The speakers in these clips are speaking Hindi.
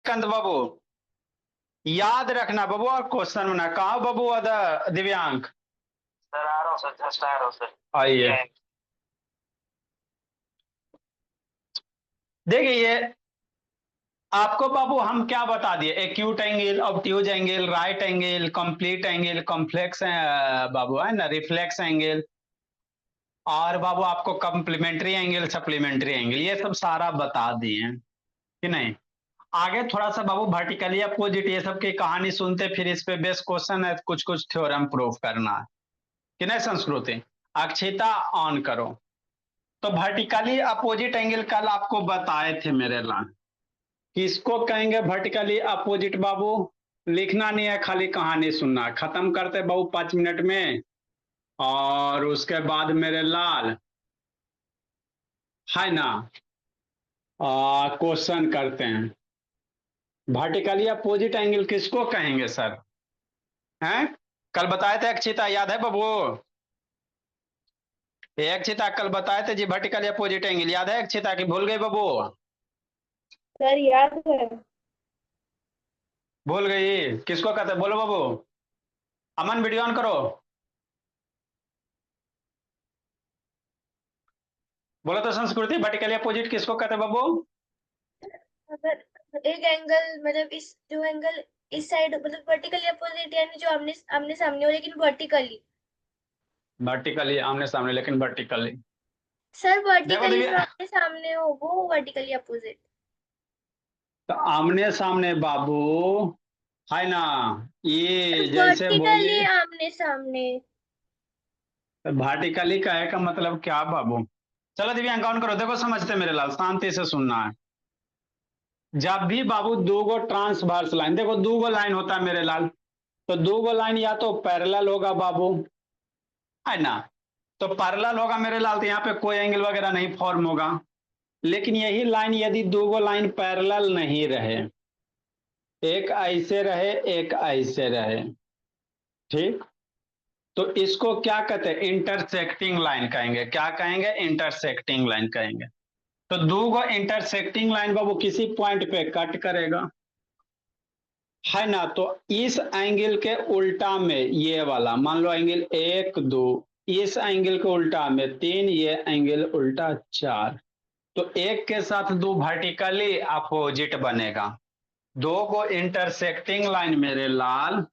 कंद बाबू, याद रखना बाबू और क्वेश्चन बना। कहा बाबू दिव्यांग? सर आ रहा हूँ सर, जस्ट आ रहा हूँ सर। आइए। देखिए ये आपको बाबू हम क्या बता दिए, acute angle, obtuse angle, right angle, complete angle, complex बाबू है ना, रिफ्लेक्स एंगल, और बाबू आपको कम्प्लीमेंट्री एंगल, सप्लीमेंट्री एंगल, ये सब सारा बता दिए हैं कि नहीं। आगे थोड़ा सा बाबू वर्टिकली अपोजिट ये सब की कहानी सुनते, फिर इस पे बेस्ट क्वेश्चन है, कुछ कुछ थ्योरम प्रूव करना है कि नहीं। संस्कृति अक्षिता ऑन करो। तो वर्टिकली अपोजिट एंगल कल आपको बताए थे मेरे लाल, किसको कहेंगे वर्टिकली अपोजिट बाबू? लिखना नहीं है, खाली कहानी सुनना है। खत्म करते बाबू 5 मिनट में, और उसके बाद मेरे लाल है ना क्वेश्चन करते हैं। वर्टिकली अपोजिट एंगल किसको कहेंगे सर? हैं? कल बताए थे अक्षिता, याद है बाबू? ये अक्षिता कल बताए थे जी, वर्टिकली अपोजिट एंगल याद है अक्षिता की भूल गई बाबू? सर याद है। भूल गई? किसको कहते हैं बोलो बाबू? अमन वीडियो ऑन करो, बोलो तो संस्कृति, वर्टिकली अपोजिट किसको कहते हैं बाबू? अगर एक एंगल मतलब इस जो एंगल इस साइड मतलब वर्टिकली अपोजिट यानी जो आमने आमने सामने हो लेकिन वर्टिकली। वर्टिकली आमने सामने लेकिन वर्टिकली। सर देखो वर्टिकली दिव्या, जो आमने सामने हो वो वर्टिकली अपोजिट। तो आमने सामने बाबू है ना, ये जैसे वर्टिकली बोले आमने सामने। वर्टिकली कहे का मतलब क्या बाबू? चलो दिव्यांग ऑन करो, देखो समझते मेरे लाल, शांति से सुनना है। जब भी बाबू दो गो ट्रांसवर्स लाइन, देखो दो गो लाइन होता है मेरे लाल, तो दो गो लाइन या तो पैरेलल होगा बाबू, है ना। तो पैरेलल होगा मेरे लाल, तो यहाँ पे कोई एंगल वगैरह नहीं फॉर्म होगा। लेकिन यही लाइन यदि दो गो लाइन पैरेलल नहीं रहे, एक ऐसे रहे एक ऐसे रहे, ठीक, तो इसको क्या कहते हैं? इंटरसेक्टिंग लाइन कहेंगे। क्या कहेंगे? इंटरसेक्टिंग लाइन कहेंगे। तो दो गो इंटरसेक्टिंग लाइन बाबू किसी पॉइंट पे कट करेगा, है ना। तो इस एंगल के उल्टा में ये वाला मान लो एंगल 1 2, इस एंगल के उल्टा में 3, ये एंगल उल्टा 4, तो एक के साथ दो वर्टिकली अपोजिट बनेगा। दो को इंटरसेक्टिंग लाइन मेरे लाल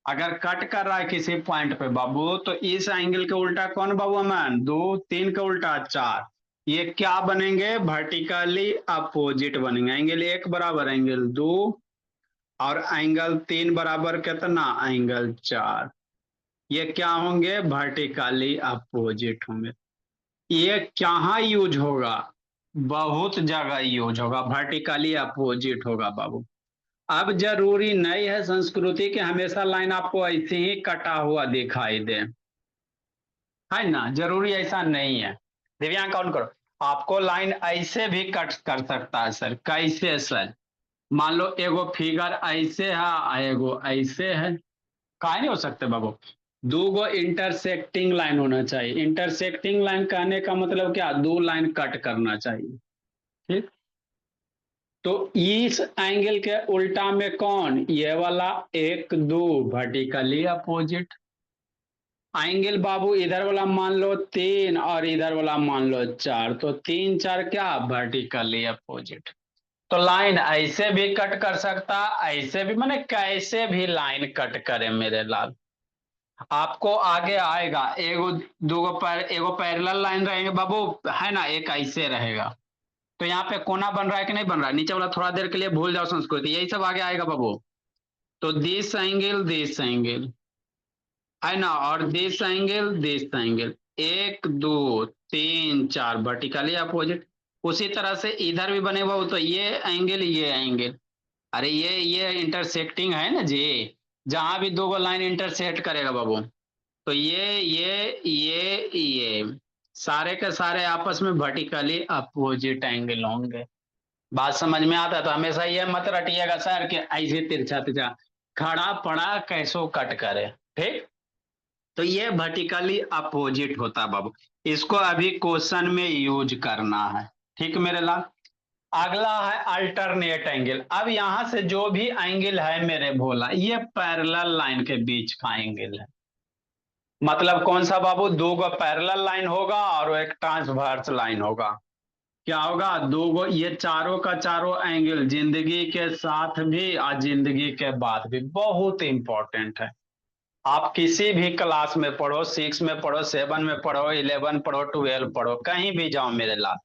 अगर कट कर रहा है किसी पॉइंट पे बाबू, तो इस एंगल के उल्टा कौन बाबू? अमन 2, 3 का उल्टा 4, ये क्या बनेंगे? वर्टिकली अपोजिट बनेंगे। एंगल 1 बराबर एंगल 2, और एंगल 3 बराबर कितना? एंगल 4। ये क्या होंगे? वर्टिकली अपोजिट होंगे। ये कहाँ यूज होगा? बहुत जगह यूज होगा, वर्टिकली अपोजिट होगा बाबू। अब जरूरी नहीं है संस्कृति कि हमेशा लाइन आपको ऐसे ही कटा हुआ दिखाई दे, है ना, जरूरी ऐसा नहीं है। दिव्यांग काउंट करो, आपको लाइन ऐसे भी कट कर सकता है सर। कैसे सर? मान लो एगो फिगर ऐसे है, एगो ऐसे है, काहे नहीं हो सकते बाबू? दो गो इंटरसेक्टिंग लाइन होना चाहिए। इंटरसेक्टिंग लाइन कहने का मतलब क्या? दो लाइन कट करना चाहिए, ठीक। तो इस एंगल के उल्टा में कौन? ये वाला 1 2 वर्टिकली अपोजिट। एंगल बाबू इधर वाला मान लो 3 और इधर वाला मान लो 4, तो 3 4 क्या? Vertically opposite. तो लाइन ऐसे भी कट कर सकता, ऐसे भी, माने कैसे भी लाइन कट करे मेरे लाल। आपको आगे आएगा एगो दूगो एगो पैरेलल लाइन रहेंगे बाबू, है ना, एक ऐसे रहेगा। तो यहाँ पे कोना बन रहा है कि नहीं बन रहा है? नीचे वाला थोड़ा देर के लिए भूल जाओ संस्कृति, यही सब आगे आएगा बाबू। तो दिस एंगल है ना, और दिस एंगल 1 2 3 4 वर्टिकली अपोजिट। उसी तरह से इधर भी बने हुआ, तो ये एंगल, अरे ये इंटरसेक्टिंग है ना जी, जहां भी दो लाइन इंटरसेक्ट करेगा बाबू, तो ये सारे के सारे आपस में वर्टिकली अपोजिट एंगल होंगे। बात समझ में आता है? तो हमेशा ये मत रटिएगा सर कि ऐसे तिरछा तिरछा, खड़ा पड़ा कैसो कट करे, ठीक। तो ये वर्टिकली अपोजिट होता है बाबू। इसको अभी क्वेश्चन में यूज करना है, ठीक मेरे लाल। अगला है अल्टरनेट एंगल। अब यहां से जो भी एंगल है मेरे भोला, ये पैरेलल लाइन के बीच का एंगल है। मतलब कौन सा बाबू? दो गो पैरेलल लाइन होगा और एक ट्रांसवर्स लाइन होगा। क्या होगा? दो गो, ये चारों का चारों एंगल जिंदगी के साथ भी और जिंदगी के बाद भी बहुत इंपॉर्टेंट है। आप किसी भी क्लास में पढ़ो, 6 में पढ़ो, 7 में पढ़ो, 11 पढ़ो, 12 पढ़ो, कहीं भी जाओ मेरे लाल,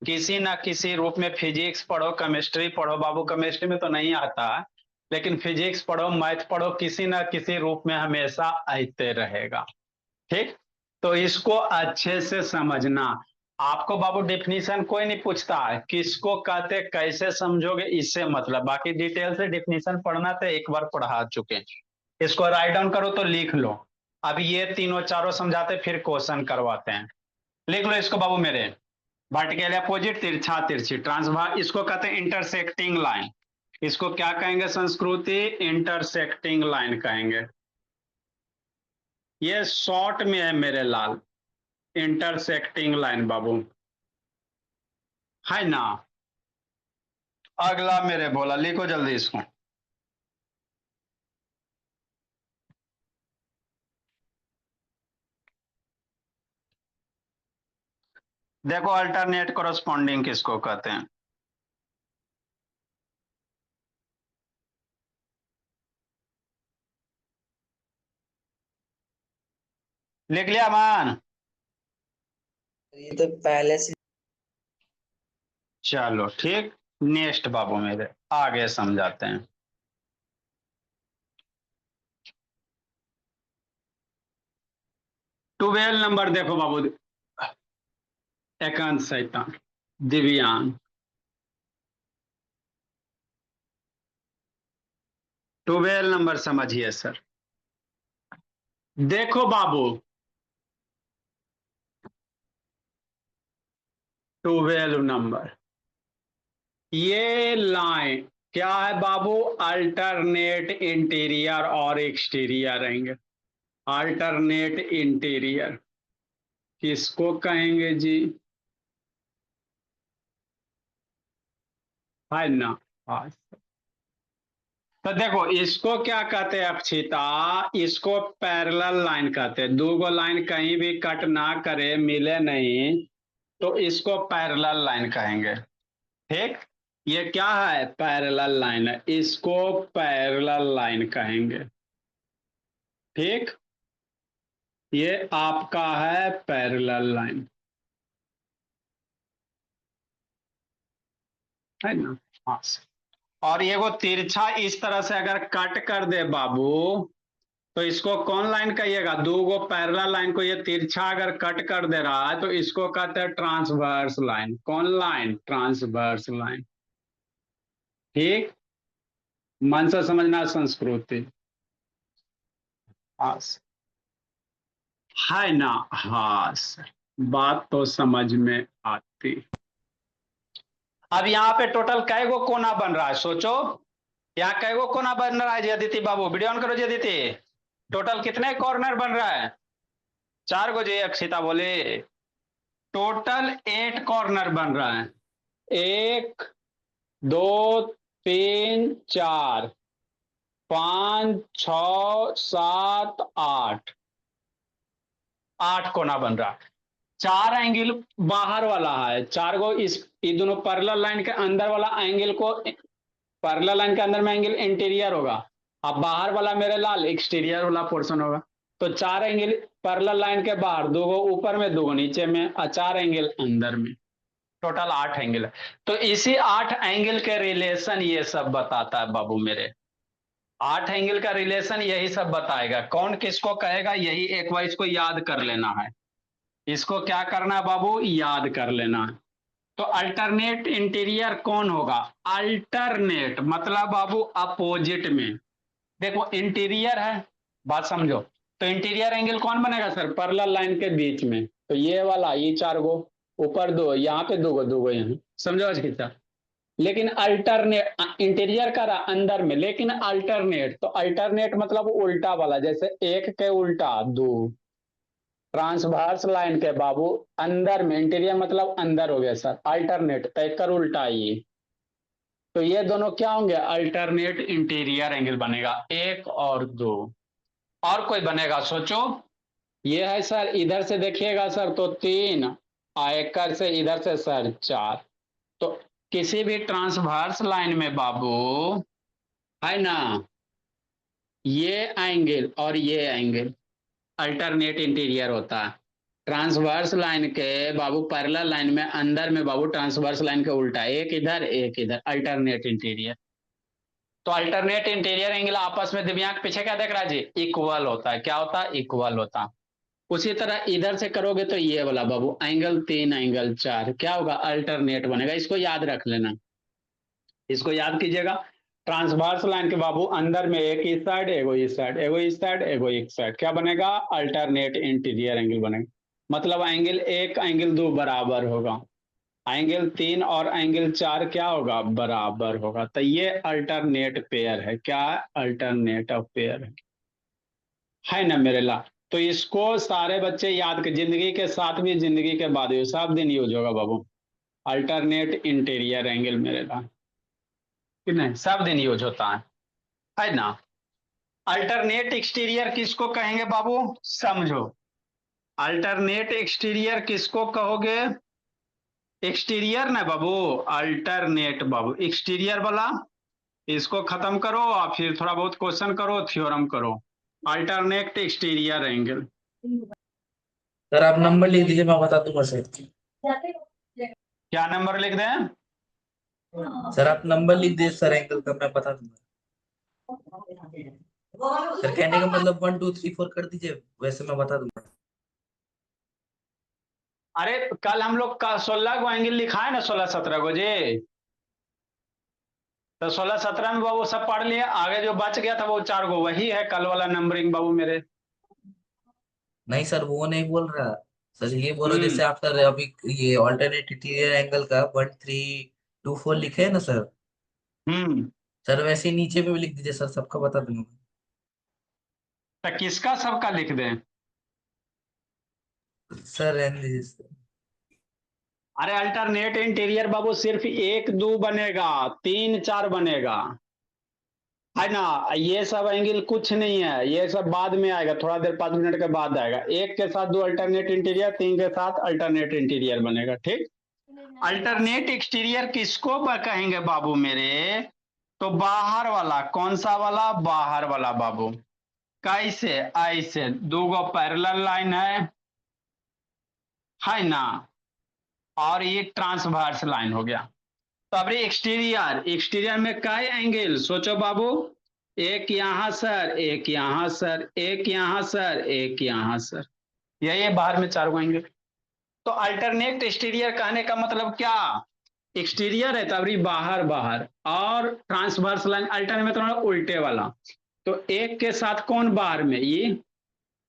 किसी ना किसी रूप में फिजिक्स पढ़ो, केमिस्ट्री पढ़ो, बाबू केमिस्ट्री में तो नहीं आता है, लेकिन फिजिक्स पढ़ो, मैथ पढ़ो, किसी ना किसी रूप में हमेशा आते रहेगा। ठीक, तो इसको अच्छे से समझना। आपको बाबू डिफिनीशन कोई नहीं पूछता है, किसको कहते कैसे समझोगे इससे मतलब, बाकी डिटेल से डिफिनीशन पढ़ना तो एक बार पढ़ा चुके। इसको राइट डाउन करो तो लिख लो। अब ये तीनों चारों समझाते फिर क्वेश्चन करवाते हैं। लिख लो इसको बाबू मेरे। वर्टिकल अपोजिट, तिरछा तिरछी, ट्रांसवर्स, इसको कहते हैं इंटरसेक्टिंग लाइन। इसको क्या कहेंगे संस्कृति? इंटरसेक्टिंग लाइन कहेंगे। ये शॉर्ट में है मेरे लाल, इंटरसेक्टिंग लाइन बाबू, है ना। अगला मेरे बोला, लिखो जल्दी इसको। देखो अल्टरनेट कॉरस्पॉन्डिंग किसको कहते हैं? लिख लिया मान? ये तो पहले से। चलो ठीक, नेक्स्ट बाबू मेरे, आगे समझाते हैं। 12 नंबर देखो बाबू, एकांत शैतान दिव्यांग, 12 नंबर समझिए सर। देखो बाबू 12 नंबर, ये लाइन क्या है बाबू? अल्टरनेट इंटीरियर और एक्सटीरियर रहेंगे। अल्टरनेट इंटीरियर किसको कहेंगे जी? है ना। हाँ, तो देखो इसको क्या कहते हैं अक्षिता? इसको पैरेलल लाइन कहते हैं। दो गो लाइन कहीं भी कट ना करे, मिले नहीं, तो इसको पैरेलल लाइन कहेंगे। ठीक, ये क्या है? पैरेलल लाइन है, इसको पैरेलल लाइन कहेंगे। ठीक, ये आपका है पैरेलल लाइन, है ना। हाँ, और ये वो तिरछा इस तरह से अगर कट कर दे बाबू, तो इसको कौन लाइन कहिएगा? दो गो पैरेलल लाइन को ये तिरछा अगर कट कर दे रहा है तो इसको कहते हैं ट्रांसवर्स लाइन। कौन लाइन? Transverse line. ठीक, मन से समझना संस्कृति। हाँ, है ना। हाँ सर, बात तो समझ में आती। अब यहाँ पे टोटल कै गो कोना बन रहा है सोचो, यहाँ कै गो कोना बन रहा है जी अदिति बाबू? वीडियो ऑन करो जी अदिति। टोटल कितने कॉर्नर बन रहा है? 4 गो जी अक्षिता बोले। टोटल 8 कॉर्नर बन रहा है। 1 2 3 4 5 6 7 8, 8 कोना बन रहा है। 4 एंगल बाहर वाला है, 4 गो इस ये दोनों पैरेलल लाइन के अंदर वाला एंगल को, पैरेलल लाइन के अंदर में एंगल इंटीरियर होगा, अब बाहर वाला मेरे लाल एक्सटीरियर वाला पोर्शन होगा। तो 4 एंगल पैरेलल लाइन के बाहर, 2 गो ऊपर में, 2 गो नीचे में, और 4 एंगल अंदर में, टोटल 8 एंगल है। तो इसी 8 एंगल के रिलेशन ये सब बताता है बाबू मेरे। 8 एंगल का रिलेशन यही सब बताएगा, कौन किसको कहेगा, यही एक बार इसको याद कर लेना है। इसको क्या करना है बाबू? याद कर लेना है। तो अल्टरनेट इंटीरियर कौन होगा? अल्टरनेट मतलब बाबू अपोजिट में। देखो इंटीरियर है, बात समझो, तो इंटीरियर एंगल कौन बनेगा सर? पैरेलल लाइन के बीच में, तो ये वाला, ये 4 गो ऊपर, 2 यहाँ पे, 2 गो, 2 गो यहाँ, समझो खींचा। लेकिन अल्टरनेट इंटीरियर का रहा अंदर में, लेकिन अल्टरनेट, तो अल्टरनेट मतलब उल्टा वाला, जैसे 1 के उल्टा 2, ट्रांसवर्स लाइन के बाबू अंदर में, इंटीरियर मतलब अंदर हो गया सर, अल्टरनेट तय कर उल्टा ये, तो ये दोनों क्या होंगे, अल्टरनेट इंटीरियर एंगल बनेगा, एक और दो। और कोई बनेगा सोचो। ये है सर, इधर से देखिएगा सर तो 3, आयकर से इधर से सर 4। तो किसी भी ट्रांसवर्स लाइन में बाबू है ना, ये एंगल और ये एंगल अल्टरनेट इंटीरियर होता है। ट्रांसवर्स लाइन के बाबू पैरेलल लाइन में अंदर में बाबू ट्रांसवर्स लाइन के उल्टा, एक इधर एक इधर, अल्टरनेट इंटीरियर। तो अल्टरनेट इंटीरियर एंगल आपस में दिव्यांग पीछे क्या देख रहा है जी, इक्वल होता है। क्या होता है, इक्वल होता है। उसी तरह इधर से करोगे तो ये वाला बाबू एंगल 3 एंगल 4 क्या होगा, अल्टरनेट बनेगा। इसको याद रख लेना, इसको याद कीजिएगा। ट्रांसवर्स लाइन के बाबू अंदर में एक इस साइड, एगो इस साइड, एगो इस साइड, एगो इस साइड, क्या बनेगा, अल्टरनेट इंटीरियर एंगल बनेगा। मतलब एंगल 1 एंगल 2 बराबर होगा, एंगल 3 और एंगल 4 क्या होगा, बराबर होगा। तो ये अल्टरनेट पेयर है। क्या है, अल्टरनेट ऑफ पेयर है ना मेरे ला। तो इसको सारे बच्चे याद कर, जिंदगी के साथ भी जिंदगी के बाद भी सब दिन यूज होगा बाबू, अल्टरनेट इंटीरियर एंगल मेरे ला, कि नहीं, सब दिन यूज होता है ना। अल्टरनेट एक्सटीरियर किसको कहेंगे बाबू, समझो। अल्टरनेट एक्सटीरियर किसको कहोगे, एक्सटीरियर ना बाबू, अल्टरनेट बाबू एक्सटीरियर वाला। इसको खत्म करो और फिर थोड़ा बहुत क्वेश्चन करो, थ्योरम करो। अल्टरनेट एक्सटीरियर एंगल, सर आप नंबर लिख दीजिए, मैं बता दूंगा सर। क्या नंबर लिख दें, सर आप नंबर लिख दीजिए सर, एंगल का मैं बता दूंगा। सर कहने का मतलब 1 2 3 4 कर दीजिए, वैसे मैं बता दूंगा। अरे कल हम लोग का 16 को एंगल लिखा है ना, 16 17 को जी। तो 16 17 में बाबू सब पढ़ लिए, आगे जो बच गया था वो 4 को, वही है कल वाला नंबरिंग बाबू मेरे। नहीं सर वो नहीं बोल रहा सर, ये बोल रहा हम्म जैसे आप सर अभी ये ऑल्टरनेट इंटीरियर एंगल का 1 3 2 4 लिखे है ना सर। हम्म। सर वैसे ही नीचे में भी लिख दीजिए सर, सबका बता दूंगा। तो किसका सबका लिख दें, सर रहने दीजिए सर। अरे अल्टरनेट इंटीरियर बाबू सिर्फ 1 2 बनेगा, 3 4 बनेगा, है ना। ये सब एंगल कुछ नहीं है, ये सब बाद में आएगा, थोड़ा देर 5 मिनट के बाद आएगा। 1 के साथ 2 अल्टरनेट इंटीरियर, 3 के साथ अल्टरनेट इंटीरियर बनेगा, ठीक। अल्टरनेट एक्सटीरियर किसको कहेंगे बाबू मेरे, तो बाहर वाला, कौन सा वाला, बाहर वाला बाबू। कैसे, ऐसे 2 गो पैरेलल लाइन है ना, और ये ट्रांसवर्स लाइन हो गया। तो अब एक्सटीरियर, एक्सटीरियर में क्या एंगल सोचो बाबू, एक यहां सर, एक यहां सर, एक यहां सर, एक यहां सर, यही बाहर में 4 गो एंगल। तो अल्टरनेट एक्सटीरियर कहने का मतलब क्या, एक्सटीरियर है तब बाहर बाहर, और ट्रांसवर्स लाइन अल्टरनेट में तो उल्टे वाला। तो एक के साथ कौन बाहर में,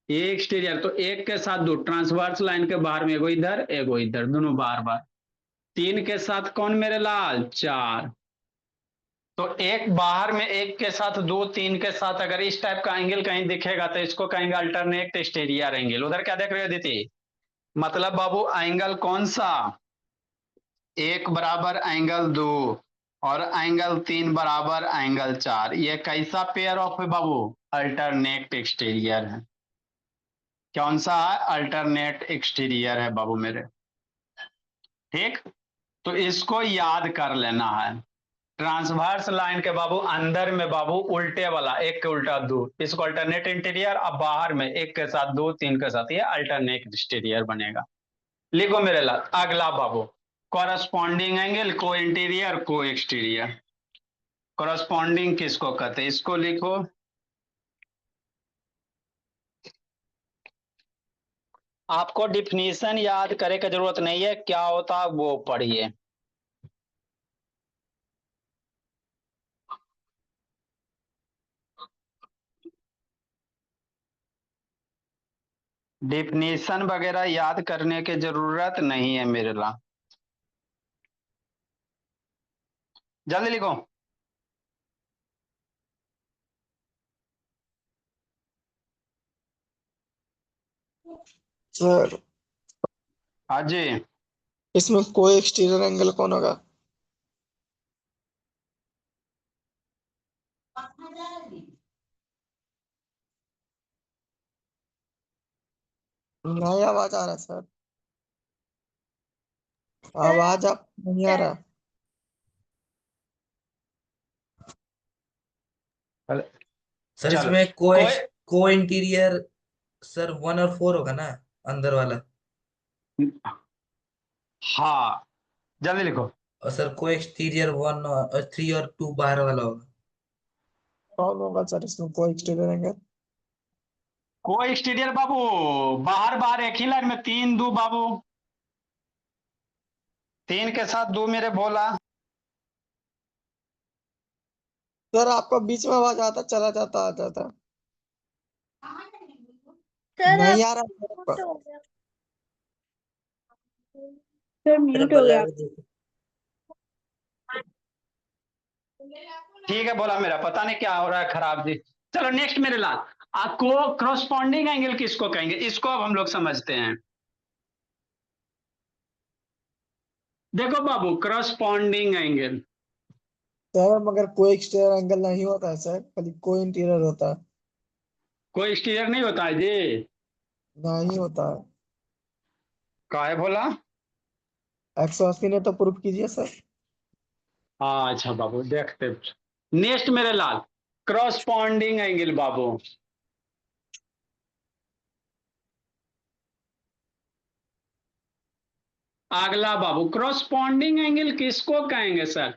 ये एक्सटीरियर, तो एक के साथ 2 ट्रांसवर्स लाइन के बाहर में, एगो इधर एगो इधर, दोनों बार बार। 3 के साथ कौन मेरे लाल, 4। तो एक बाहर में, एक के साथ 2, 3 के साथ अगर इस टाइप का एंगल कहीं दिखेगा तो इसको कहेंगे अल्टरनेट एक्सटीरियर एंगल। उधर क्या देख रहे हो दीदी, मतलब बाबू एंगल कौन सा, 1 बराबर एंगल 2 और एंगल 3 बराबर एंगल 4, ये कैसा पेयर ऑफ है बाबू, अल्टरनेट एक्सटीरियर है। कौन सा है, अल्टरनेट एक्सटीरियर है बाबू मेरे, ठीक। तो इसको याद कर लेना है। ट्रांसवर्स लाइन के बाबू अंदर में बाबू उल्टे वाला, एक के उल्टा 2, इसको अल्टरनेट इंटीरियर। अब बाहर में एक के साथ 2, 3 के साथ ये अल्टरनेट एक्सटीरियर बनेगा। लिखो मेरे लाल अगला बाबू, कॉरस्पॉन्डिंग एंगल, को इंटीरियर को एक्सटीरियर। कॉरस्पॉन्डिंग किसको कहते हैं, इसको लिखो। आपको डिफिनीशन याद करे की जरूरत नहीं है, क्या होता वो पढ़िए। डिफिनीशन वगैरह याद करने की जरूरत नहीं है मेरे ला, जल्दी लिखो। सर हाँ जी। इसमें कोई एक्सटीरियर एंगल कौन होगा? नहीं आवाज आ रहा है सर, सर आवाज आप नहीं आ रहा। सर चलो इसमें कोई, को इंटीरियर सर 1 और 4 होगा ना, अंदर वाला। हाँ जल्दी लिखो। और सर को एक्सटीरियर 1 और 3 और 2 बाहर वाला होगा। कौन होगा सर इसमें कोई एक्सटीरियर एंगल? कोई एक्सटीरियर बाबू, बाहर बाहर एक ही लाइन में तीन दो बाबू, तीन के साथ दो मेरे भोला। सर आपका बीच में आवाज आता चला जाता आ जाता। सर नहीं आप आ रहा है सर आपका। म्यूट हो गया। सर मेरा म्यूट हो गया। ब्लैक देखो। ठीक है बोला, मेरा पता नहीं क्या हो रहा है खराब जी। चलो नेक्स्ट मेरे लाल, आपको क्रॉसपॉन्डिंग एंगल किसको कहेंगे, इसको अब हम लोग समझते हैं। देखो बाबू क्रॉसपॉन्डिंग एंगल, सर मगर कोई एक्सटीरियर एंगल नहीं होता है सर, खाली कोई इंटीरियर होता है। कोई एक्सटीरियर नहीं होता है जी। नहीं होता है। काहे बोला? 180 ने तो प्रूफ कीजिए सर। हाँ अच्छा बाबू देखते। नेक्स्ट मेरे लाल, क्रॉसपॉन्डिंग एंगल बाबू, अगला बाबू क्रॉसपॉन्डिंग एंगल किसको कहेंगे सर?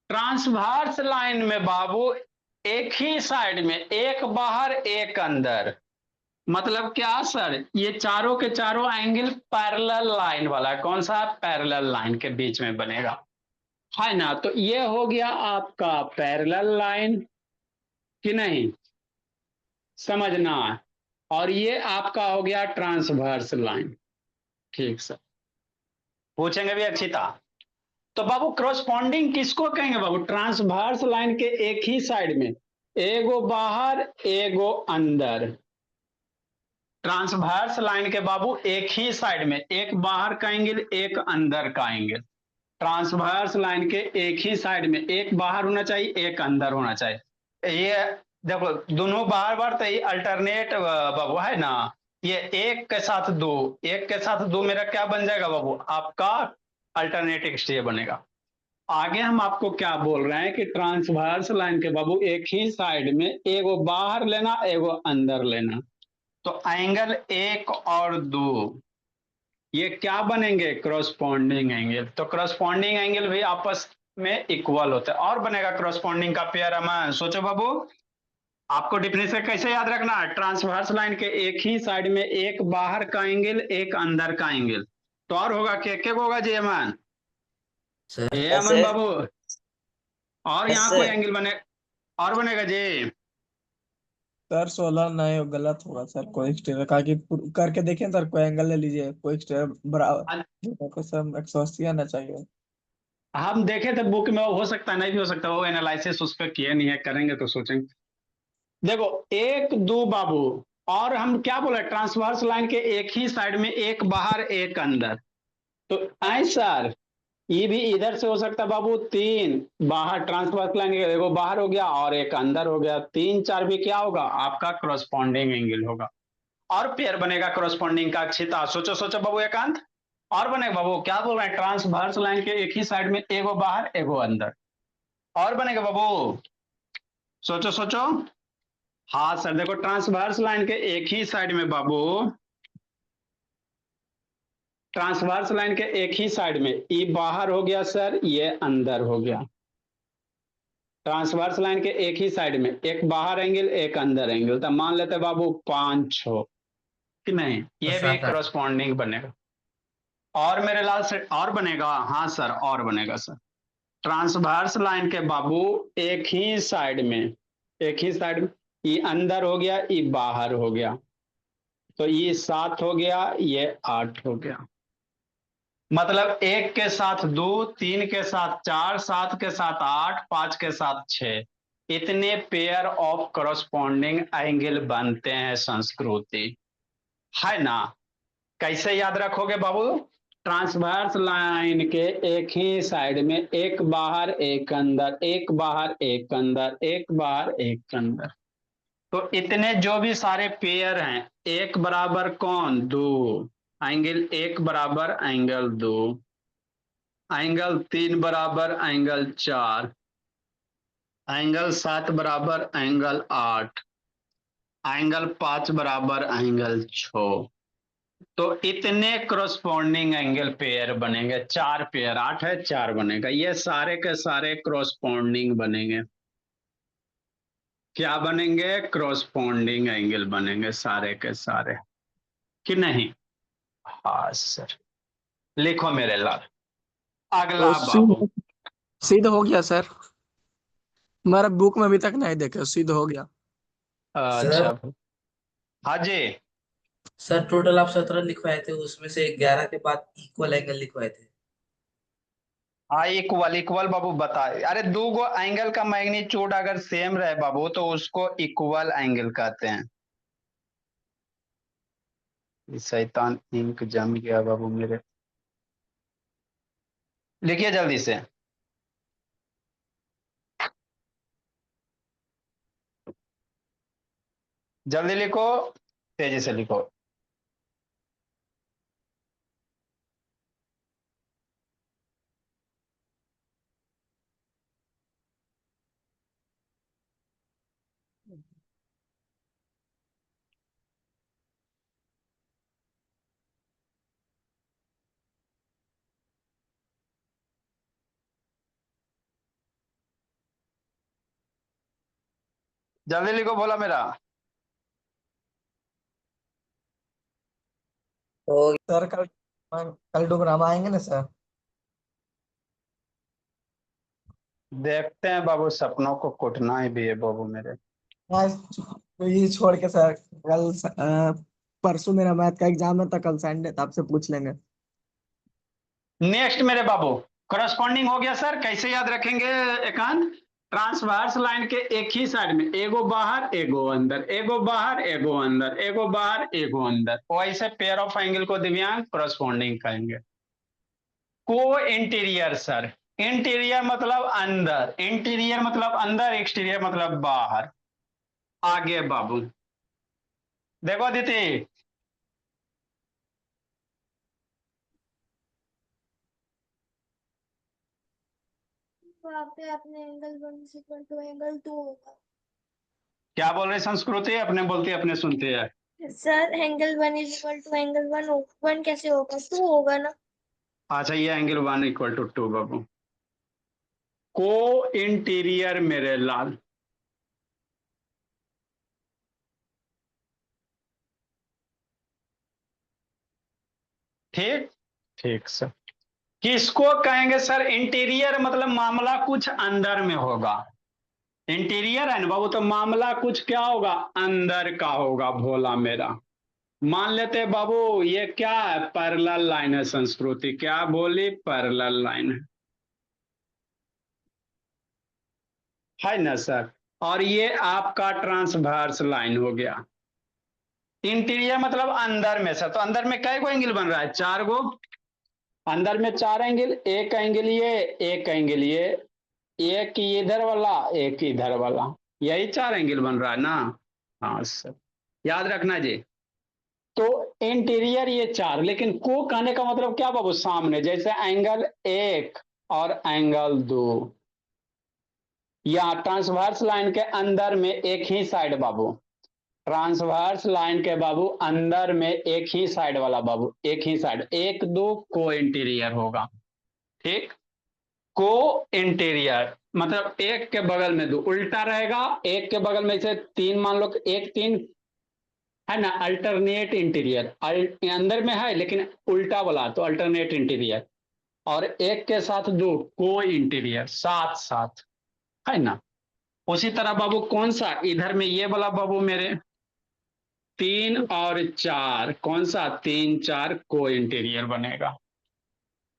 ट्रांसवर्स लाइन में बाबू एक ही साइड में, एक बाहर एक अंदर, मतलब क्या सर, ये चारों के चारों एंगल पैरेलल लाइन वाला है। कौन सा? पैरेलल लाइन के बीच में बनेगा, है ना। तो ये हो गया आपका पैरेलल लाइन कि नहीं, समझना है। और ये आपका हो गया ट्रांसवर्स लाइन। ठीक सर, पूछेंगे भी अक्षिता। तो बाबू क्रॉसपॉन्डिंग किसको कहेंगे बाबू? ट्रांसवर्स लाइन के एक ही साइड में, एगो बाहर एगो अंदर। ट्रांसवर्स लाइन के बाबू एक ही साइड में, एक बाहर का एंगल एक अंदर का एंगल। ट्रांसवर्स लाइन के एक ही साइड में एक बाहर होना चाहिए एक अंदर होना चाहिए। ये देखो दोनों बाहर बार तो ये अल्टरनेट बाबू है ना। ये एक के साथ दो, एक के साथ दो मेरा क्या बन जाएगा बाबू? आपका अल्टरनेट एक्सटीरियर बनेगा। आगे हम आपको क्या बोल रहे हैं कि ट्रांसवर्स लाइन के बाबू एक ही साइड में एगो बाहर लेना एगो अंदर लेना। तो एंगल एक और दो ये क्या बनेंगे? Corresponding angle. तो क्रॉसपॉन्डिंग एंगल भी आपस में इक्वल होता है। और बनेगा क्रॉसपॉन्डिंग का पेयर अमन, सोचो बाबू। आपको डिफिनेशन कैसे याद रखना है? ट्रांसवर्स लाइन के एक ही साइड में एक बाहर का एंगल एक अंदर का एंगल। तो और होगा क्या होगा जी अमन? सर ए अमन ऐसे बाबू, और यहाँ ऐसे कोई एंगल बने, और बनेगा जी। सर 16 नहीं हो, गलत होगा सर कोई एक्सटीरियर का कि करके देखें सर, कोई एंगल ले लीजिए कोई एक्सटीरियर बराबर देखो को सर 180 आना चाहिए। हम देखे थे बुक में, हो सकता है नहीं भी हो सकता, वो एनालिसिस उस पर किए नहीं है, करेंगे तो सोचेंगे। देखो एक दो बाबू, और हम क्या बोले? ट्रांसवर्स लाइन के एक ही साइड में एक बाहर एक अंदर। तो आई सर, ये भी इधर से हो सकता है बाबू। तीन बाहर ट्रांसवर्स लाइन के एगो बाहर हो गया और एक अंदर हो गया, तीन चार भी क्या होगा? आपका क्रॉसपॉन्डिंग एंगल होगा। और पेयर बनेगा क्रॉसपॉन्डिंग का अक्षिता, सोचो सोचो बाबू एकांत। और बनेगा बाबू, क्या बोल रहे हैं? ट्रांसवर्स लाइन के एक ही साइड में एगो बाहर एगो अंदर। और बनेगा बाबू, सोचो सोचो। हाँ सर देखो, ट्रांसवर्स लाइन के एक ही साइड में बाबू, ट्रांसवर्स लाइन के एक ही साइड में, ये बाहर हो गया सर, ये अंदर हो गया। ट्रांसवर्स लाइन के एक ही साइड में एक बाहर एंगल एक अंदर एंगल, तो मान लेते बाबू 5 6 कि नहीं, और ये भी 7 8। क्रॉसपॉन्डिंग बनेगा। और मेरे लाल से और बनेगा, हाँ सर और बनेगा सर। ट्रांसवर्स लाइन के बाबू एक ही साइड में, एक ही साइड में, ये अंदर हो गया ये बाहर हो गया, तो ये 7 हो गया ये 8 हो गया। मतलब एक के साथ दो, तीन के साथ चार, सात के साथ आठ, पांच के साथ छह, इतने पेयर ऑफ करस्पॉन्डिंग एंगल बनते हैं संस्कृति, है ना। कैसे याद रखोगे बाबू? ट्रांसवर्स लाइन के एक ही साइड में एक बाहर एक अंदर, एक बाहर एक अंदर, एक बाहर एक अंदर। तो इतने जो भी सारे पेयर हैं, एक बराबर कौन? दो। एंगल एक बराबर एंगल दो, एंगल तीन बराबर एंगल चार, एंगल सात बराबर एंगल आठ, एंगल पांच बराबर एंगल छ। तो इतने क्रॉसपोंडिंग एंगल पेयर बनेंगे, चार पेयर, आठ है चार बनेगा, ये सारे के सारे क्रॉसपोंडिंग बनेंगे। क्या बनेंगे? क्रॉसपोंडिंग एंगल बनेंगे सारे के सारे, कि नहीं? हाँ सर, लिखो मेरे लाल। तो अगला बाबू। सिद्ध हो गया सर। हमारा बुक में अभी तक नहीं देखे, सिद्ध हो गया। सर अच्छा। हाँ जी। सर टोटल आप 17 लिखवाए थे, उसमें से 11 के बाद इक्वल एंगल लिखवाए थे। हाँ इक्वल, इक्वल बाबू बता। अरे दो गो एंगल का मैग्नीट्यूड अगर सेम रहे बाबू तो उसको इक्वल एंगल कहते हैं। ये शैतान इंक जम गया बाबू मेरे। लिखिए जल्दी से। जल्दी लिखो, तेजी से लिखो। जल्दी लिखो, बोला मेरा। तो सर कल डोगरामा आएंगे ना सर? देखते हैं बाबू, सपनों को कुटना ही भी है बाबू मेरे। आज तो ये छोड़ के सर, परसों मेरा मैथ का एग्जाम है, तो कल संडे था, आपसे पूछ लेंगे। नेक्स्ट मेरे बाबू, करस्पॉन्डिंग हो गया सर। कैसे याद रखेंगे एकांत? ट्रांसवर्स लाइन के एक ही साइड में एगो बाहर एगो अंदर, एगो बाहर एगो अंदर, एगो बाहर एगो अंदर, वैसे पेयर ऑफ एंगल को दिव्यांग करस्पॉन्डिंग कहेंगे। को इंटीरियर सर, इंटीरियर मतलब अंदर, इंटीरियर मतलब अंदर, एक्सटीरियर मतलब बाहर। आगे बाबू देखो दीदी। वहाँ पे अपने angle 1 is equal to angle 2 होगा। क्या बोल रहे संस्कृति? अपने बोलती है अपने सुनती है। Sir angle 1 is equal to angle 1 1 कैसे होगा? 2 होगा ना। अच्छा, ये angle one equal to two बाबू। को इंटीरियर मेरे लाल, ठीक ठीक सर। किसको कहेंगे सर इंटीरियर? मतलब मामला कुछ अंदर में होगा। इंटीरियर है ना बाबू, तो मामला कुछ क्या होगा? अंदर का होगा भोला मेरा। मान लेते हैं बाबू, ये क्या है? पैरेलल लाइन है। संस्कृति क्या बोली? पैरेलल लाइन है ना सर। और ये आपका ट्रांसवर्स लाइन हो गया। इंटीरियर मतलब अंदर में सर, तो अंदर में कै गो एंगल बन रहा है? चार गो। अंदर में चार एंगल, एक एंगल ये, एक एंगल ये, एक इधर वाला, एक इधर वाला, यही चार एंगल बन रहा है ना। हाँ सर, याद रखना जी। तो इंटीरियर ये चार, लेकिन को कहने का मतलब क्या बाबू? सामने, जैसे एंगल एक और एंगल दो, या ट्रांसवर्स लाइन के अंदर में एक ही साइड बाबू। ट्रांसवर्स लाइन के बाबू अंदर में एक ही साइड वाला बाबू, एक ही साइड, एक दो को इंटीरियर होगा। ठीक। को इंटीरियर मतलब एक के बगल में दो, उल्टा रहेगा। एक के बगल में से तीन मान लो, एक तीन है ना, अल्टरनेट इंटीरियर। अंदर में है लेकिन उल्टा वाला, तो अल्टरनेट इंटीरियर। और एक के साथ दो, को इंटीरियर, साथ साथ, है ना। उसी तरह बाबू कौन सा इधर में ये वाला बाबू मेरे, तीन और चार, कौन सा? तीन चार को इंटीरियर बनेगा,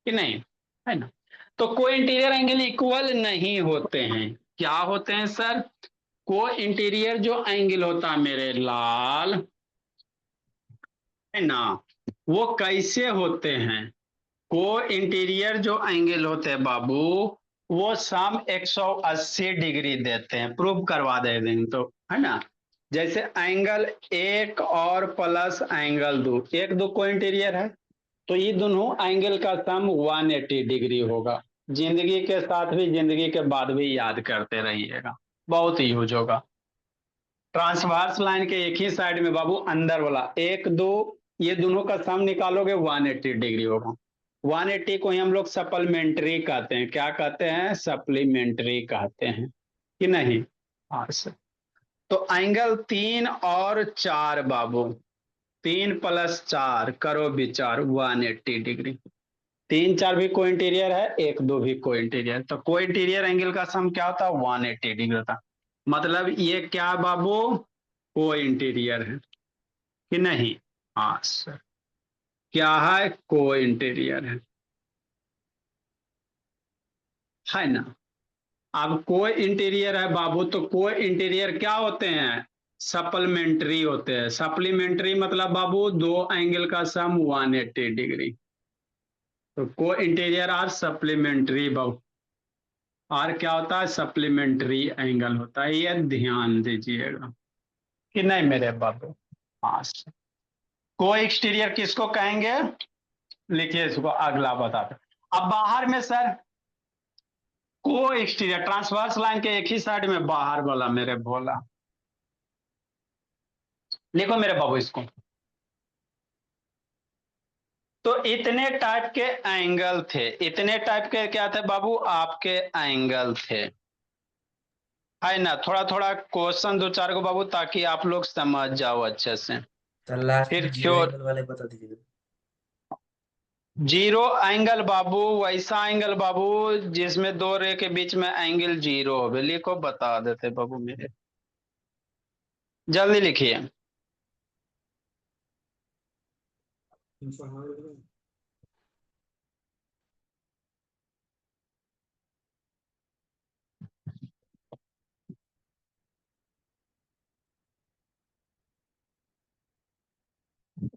कि नहीं? है ना। तो को इंटीरियर एंगल इक्वल नहीं होते हैं। क्या होते हैं सर? को इंटीरियर जो एंगल होता है मेरे लाल, है ना, वो कैसे होते हैं? को इंटीरियर जो एंगल होते हैं बाबू, वो सम 180 डिग्री देते हैं, प्रूव करवा देंगे तो, है ना। जैसे एंगल एक और प्लस एंगल दो, एक दो को इंटीरियर है, तो ये दोनों एंगल का सम 180 डिग्री होगा। जिंदगी के साथ भी, जिंदगी के बाद भी याद करते रहिएगा, बहुत यूज होगा। ट्रांसवर्स लाइन के एक ही साइड में बाबू अंदर वाला एक दो, ये दोनों का सम निकालोगे 180 डिग्री होगा। 180 को ही हम लोग सप्लीमेंट्री कहते हैं। क्या कहते हैं? सप्लीमेंट्री कहते हैं कि नहीं? हाँ सर। तो एंगल 3 और 4 बाबू, 3 + 4 करो विचार, 180 डिग्री। 3 4 भी को इंटीरियर है, 1 2 भी को इंटीरियर, तो को इंटीरियर एंगल का सम क्या होता है? 180 डिग्री होता। मतलब ये क्या बाबू? को इंटीरियर है कि नहीं? हाँ सर। क्या है? को इंटीरियर है ना। अब को इंटीरियर है बाबू, तो को इंटीरियर क्या होते हैं? सप्लीमेंट्री होते हैं। सप्लीमेंट्री मतलब बाबू दो एंगल का सम 180 डिग्री। तो को इंटीरियर आर सप्लीमेंट्री बाबू, और क्या होता है? सप्लीमेंट्री एंगल होता है। ये ध्यान दीजिएगा कि नहीं मेरे बाबू। हाँ सर। को एक्सटीरियर किसको कहेंगे? लिखिए इसको, अगला बताते। अब बाहर में सर, को एक्सटीरियर ट्रांसवर्स लाइन के एक ही साइड में बाहर वाला मेरे भोला, लिखो मेरे बाबू इसको। तो इतने टाइप के एंगल थे, इतने टाइप के क्या थे बाबू? आपके एंगल थे, है ना। थोड़ा थोड़ा क्वेश्चन दो चार को बाबू, ताकि आप लोग समझ जाओ अच्छे से। सर लास्ट फिर में जीरो क्यों एंगल वाले बता दीजिए। जीरो एंगल बाबू? वैसा एंगल बाबू जिसमें दो रे के बीच में एंगल जीरो हो। लिखो, बता देते बाबू मेरे, जल्दी लिखिए।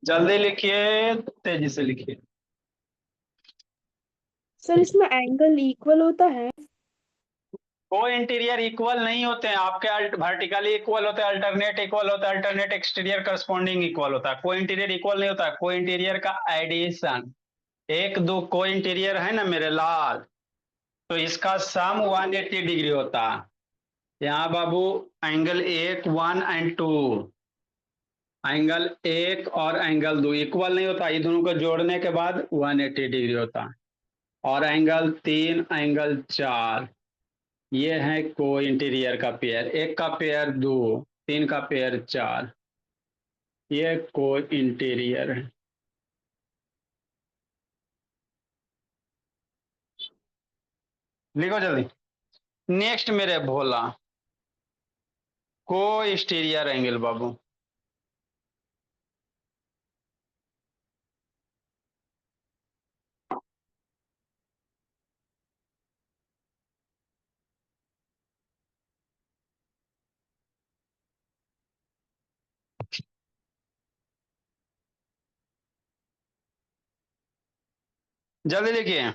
जल्दी लिखिए, तेजी से लिखिए। सर इसमें एंगल इक्वल होता है? को इंटीरियर इक्वल नहीं होते हैं आपके, वर्टिकली इक्वल होते हैं, अल्टरनेट इक्वल होता है, अल्टरनेट एक्सटीरियर करस्पॉन्डिंग इक्वल होता है। को इंटीरियर इक्वल नहीं होता है, को इंटीरियर का एडिशन। एक दो को इंटीरियर है ना मेरे लाल, तो इसका सम 180 डिग्री होता है। यहाँ बाबू एंगल एक 1 और 2, एंगल एक और एंगल दो इक्वल नहीं होता, ये दोनों को जोड़ने के बाद 180 डिग्री होता है। और एंगल 3 एंगल 4, ये है को इंटीरियर का पेयर। एक का पेयर 2, 3 का पेयर 4, ये को इंटीरियर है। लिखो जल्दी। नेक्स्ट मेरे भोला, को एक्सटीरियर एंगल बाबू। जल्दी लिखिए।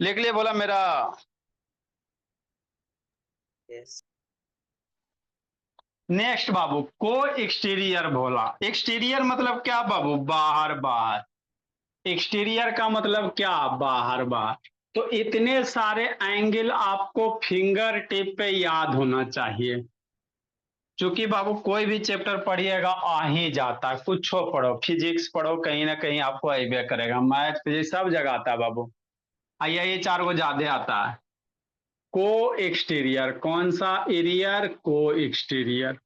लिख लिए बोला मेरा। यस। नेक्स्ट बाबू, को एक्सटीरियर भोला। एक्सटीरियर मतलब क्या बाबू? बाहर बाहर। एक्सटीरियर का मतलब क्या? बाहर बाहर। तो इतने सारे एंगल आपको फिंगर टिप पे याद होना चाहिए। चूंकि बाबू कोई भी चैप्टर पढ़िएगा आ ही जाता है, कुछ पढ़ो, फिजिक्स पढ़ो, कहीं ना कहीं आपको अबे करेगा, मैथ फिजिक्स सब जगह आता है बाबू। आइए ये चार को ज्यादा आता है। को एक्सटीरियर, कौन सा एरियर? को एक्सटीरियर।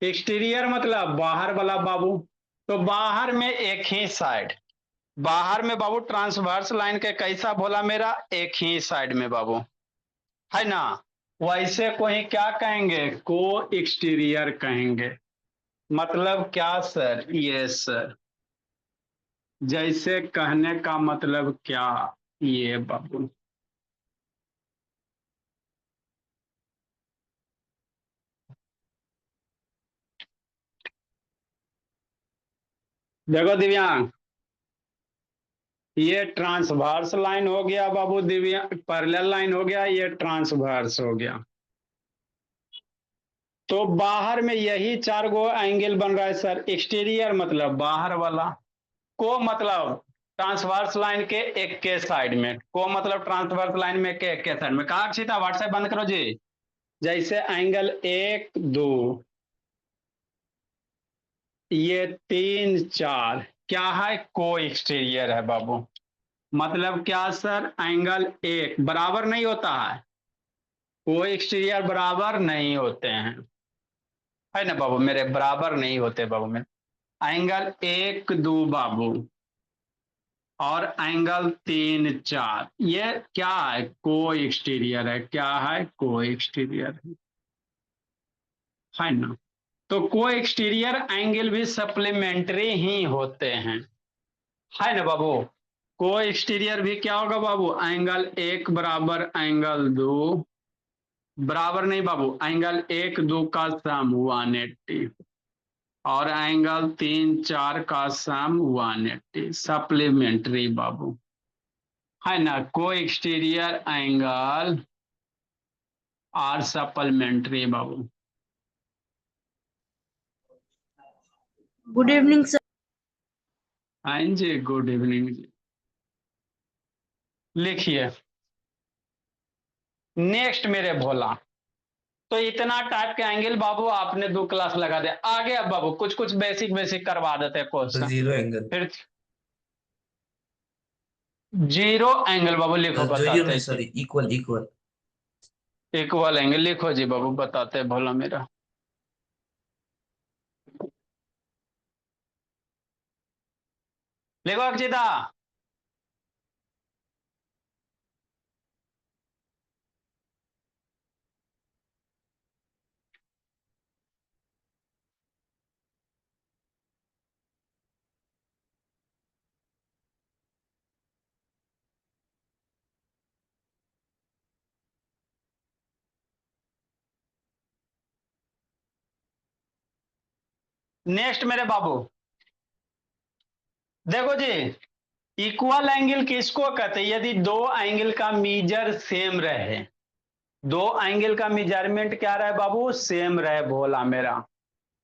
एक्सटीरियर मतलब बाहर वाला बाबू। तो बाहर में एक ही साइड, बाहर में बाबू ट्रांसवर्स लाइन के कैसा बोला मेरा? एक ही साइड में बाबू, है ना। वैसे को ही क्या कहेंगे? को एक्सटीरियर कहेंगे। मतलब क्या सर? ये सर, जैसे कहने का मतलब क्या ये बाबू। देखो दिव्यांग, ये ट्रांसवर्स लाइन हो गया बाबू, दिव्यांग पैरेलल लाइन हो गया, ये ट्रांसवर्स हो गया। तो बाहर में यही चार गो एंगल बन रहा है सर। एक्सटीरियर मतलब बाहर वाला, को मतलब ट्रांसवर्स लाइन के एक के साइड में, को मतलब ट्रांसवर्स लाइन में के एक के साइड में। कहा अक्षिता व्हाट्सएप बंद करो जी। जैसे एंगल 1 2, ये 3 4 क्या है? को एक्सटीरियर है बाबू। मतलब क्या सर? एंगल एक बराबर नहीं होता है, को एक्सटीरियर बराबर नहीं होते हैं, है ना बाबू मेरे, बराबर नहीं होते बाबू मेरे। एंगल 1 2 बाबू और एंगल 3 4, ये क्या है? को एक्सटीरियर है। क्या है? को एक्सटीरियर है ना। तो को एक्सटीरियर एंगल भी सप्लीमेंट्री ही होते हैं, है ना बाबू। को एक्सटीरियर भी क्या होगा बाबू? एंगल 1 बराबर एंगल 2, बराबर नहीं बाबू, एंगल 1 2 का सम 180 और एंगल 3 4 का सम 180, सप्लीमेंट्री बाबू, है ना। को एक्सटीरियर एंगल आर सप्लीमेंट्री बाबू। Good evening sir. हाँ जी, गुड इवनिंग जी। लिखिए नेक्स्ट मेरे भोला। तो इतना टाइप के एंगल बाबू आपने 2 क्लास लगा दे। आगे अब बाबू कुछ कुछ बेसिक बेसिक करवा देते हैं तो क्वेश्चन। Zero angle. फिर जीरो एंगल बाबू लिखो, जीरो बताते नहीं, हैं जी। Sorry, equal equal. Equal angle लिखो जी बाबू, बताते हैं भोला मेरा। लिखो अक्षिता। नेक्स्ट मेरे बाबू, देखो जी, इक्वल एंगल किसको कहते हैं? यदि दो एंगल का मीजर सेम रहे, दो एंगल का मेजरमेंट क्या रहे बाबू? सेम रहे भोला मेरा,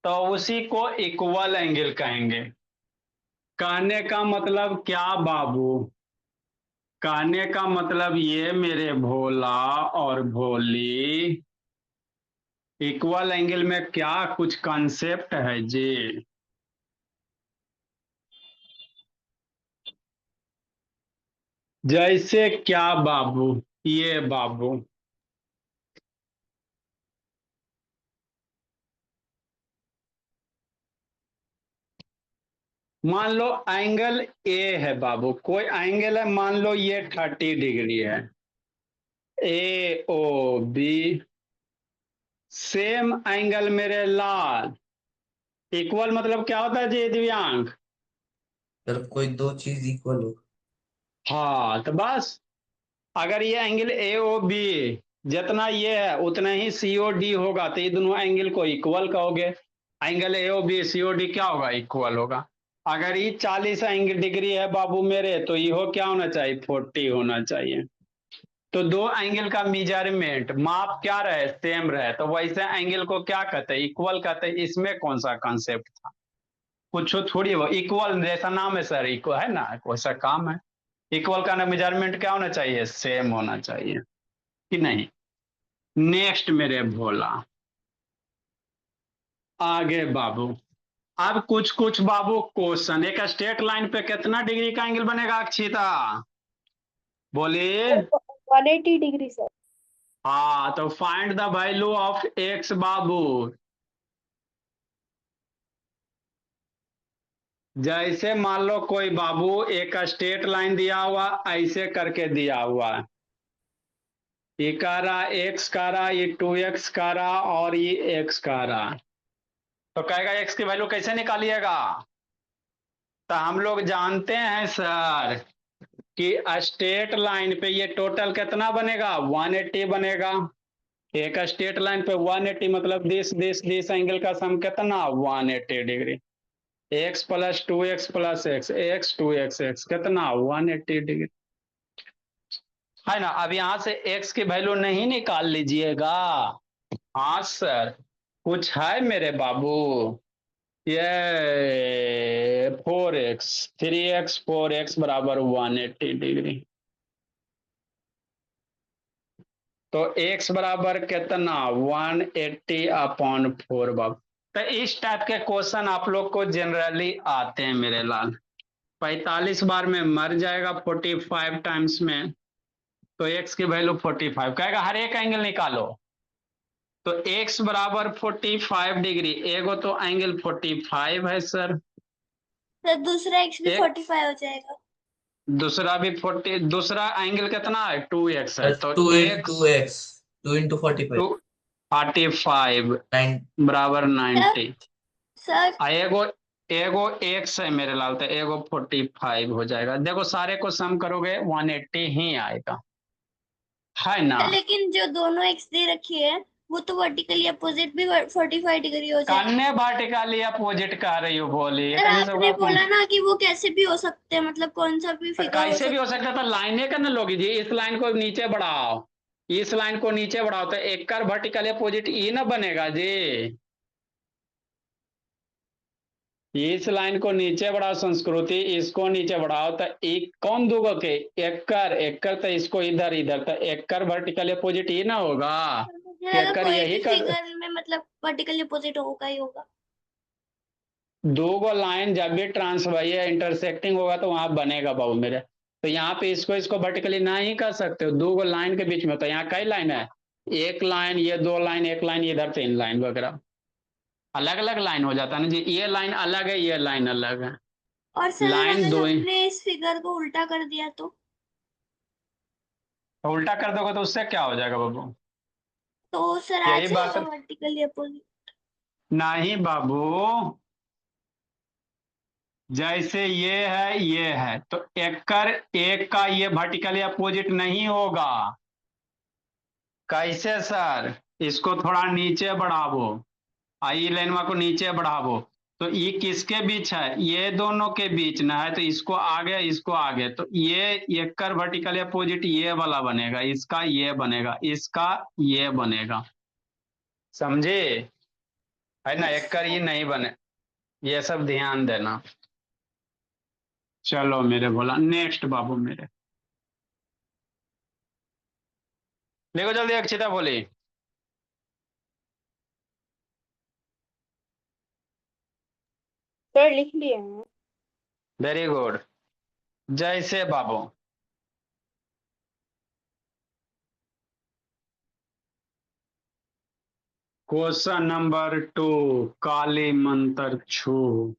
तो उसी को इक्वल एंगल कहेंगे। कहने का मतलब क्या बाबू? कहने का मतलब ये मेरे भोला और भोली, इक्वल एंगल में क्या कुछ कंसेप्ट है जी। जैसे क्या बाबू? ये बाबू, मान लो एंगल ए है बाबू, कोई एंगल है, मान लो ये 30 डिग्री है, ए ओ बी, सेम एंगल मेरे लाल। इक्वल मतलब क्या होता है जी दिव्यांग? सर कोई दो चीज इक्वल हो। हाँ तो बस, अगर ये एंगल ए ओ बी जितना ये है उतना ही सी ओ डी होगा, तो ये दोनों एंगल को इक्वल कहोगे। Angle A O B C O D क्या होगा? इक्वल होगा। अगर ये 40 एंगल डिग्री है बाबू मेरे, तो ये हो क्या होना चाहिए? 40 होना चाहिए। तो दो एंगल का मेजरमेंट माप क्या रहे? सेम रहे, तो वैसे एंगल को क्या कहते हैं? इक्वल कहते हैं। इसमें कौन सा कॉन्सेप्ट था? कुछ थोड़ी, वो इक्वल जैसा नाम है सर, इक्वल है ना, वैसा काम है। इक्वल का मेजरमेंट क्या होना चाहिए? सेम होना चाहिए, कि नहीं। नेक्स्ट मेरे भोला, आगे बाबू, अब कुछ कुछ बाबू क्वेश्चन, एक स्ट्रेट लाइन पे कितना डिग्री का एंगल बनेगा अक्षिता, बोलिए। 180 डिग्री सर। हाँ, तो find the value of X बाबू। जैसे मान लो कोई बाबू एक स्ट्रेट लाइन दिया हुआ, ऐसे करके दिया हुआ है, ये कह रहा एक्स कह रहा, ये 2x कह रहा और ये x कह रहा, तो कहेगा x की वैल्यू कैसे निकालिएगा। तो हम लोग जानते हैं सर कि स्ट्रेट लाइन पे ये टोटल कितना बनेगा, 180 बनेगा। एक स्ट्रेट लाइन पे 180 मतलब दिस एंगल का सम कितना, 180 degree. x plus 2x plus x 2x कितना, 180 डिग्री, है ना। अब यहां से x की वैल्यू नहीं निकाल लीजिएगा। हाँ सर, कुछ है मेरे बाबू, ये 4x 3x 4x बराबर 180 डिग्री, तो x बराबर कितना, 180 अपॉन 4 बाबू। तो इस टाइप के क्वेश्चन आप लोग को जनरली आते हैं मेरे लाल। 45 बार में मर जाएगा 45 टाइम्स में, तो x की वैल्यू 45 कहेगा, हर एक एंगल निकालो। तो x बराबर 45 डिग्री, एगो तो एंगल 45 है सर, तो दूसरा एक्स भी एक 45 हो जाएगा। दूसरा भी 40, दूसरा एंगल कितना है, 2x है, तो two x into x, 2 into 45, 2 45 9। बराबर 90। सर एगो एगो x है मेरे लाल, तो एगो 45 हो जाएगा। देखो सारे को सम करोगे 180 ही आएगा, है ना। लेकिन जो दोनों एक्स दे रखी है वो तो वर्टिकली अपोजिट भी 45 डिग्री हो जाएगी। कन्ने वर्टिकली अपोजिट कह रही हो, बोली सर कहीं से आपने होगा बोला ना कि वो कैसे भी हो सकते हैं, मतलब कौन सा भी तो फिगर हो कैसे भी हो सकता सकता था, लाइनें का ना लोगी जी, इस लाइन को नीचे बढ़ाओ, इस लाइन को नीचे बढ़ाओ, तो एक कर वर्टिकल अपोजिट ये ना बनेगा जी। इस लाइन को नीचे बढ़ाओ संस्कृति, इसको नीचे बढ़ाओ, तो एक कौन दूगो के, एक कर तो इसको इधर इधर, तो एक कर वर्टिकल अपोजिट ये ना होगा है। मुझे कि लगा एक कर कोई यही भी कर। फिगर में मतलब वर्टिकली अपोजिट होगा ही होगा। दो लाइन जब भी ट्रांसवाइज इंटरसेक्टिंग होगा तो वहां बनेगा बाबू मेरे। तो यहाँ पे इसको वर्टिकली ना ही कर सकते हो, दो लाइन के बीच में, तो यहाँ कई लाइन है, एक लाइन, ये दो लाइन, एक लाइन इधर, 3 लाइन वगैरह, अलग अलग लाइन हो जाता है ना जी, ये लाइन अलग है, ये लाइन अलग है, और सर लाइन अगर दो ही। हमने इस फिगर को उल्टा कर दिया तो उल्टा कर दोगे तो उससे क्या हो जाएगा बाबू, तो सर आ यही बात। जाएगा वर्टिकली अपोजिट। नहीं बाबू, जैसे ये है तो एक कर, एक का ये वर्टिकली अपोजिट नहीं होगा। कैसे सर, इसको थोड़ा नीचे बढ़ावो, आई लाइनवा को नीचे बढ़ावो, तो ये किसके बीच है, ये दोनों के बीच ना है, तो इसको आगे इसको आगे, तो ये एक कर वर्टिकल अपोजिट ये वाला बनेगा, इसका ये बनेगा, इसका ये बनेगा, समझे, है ना। एक कर ये नहीं बने, ये सब ध्यान देना। चलो मेरे बोला, नेक्स्ट बाबू मेरे, देखो जल्दी अक्षिता बोली। सर लिख लिए हैं। Very good. जैसे बाबू, क्वेश्चन नंबर 2, काली मंत्र छू।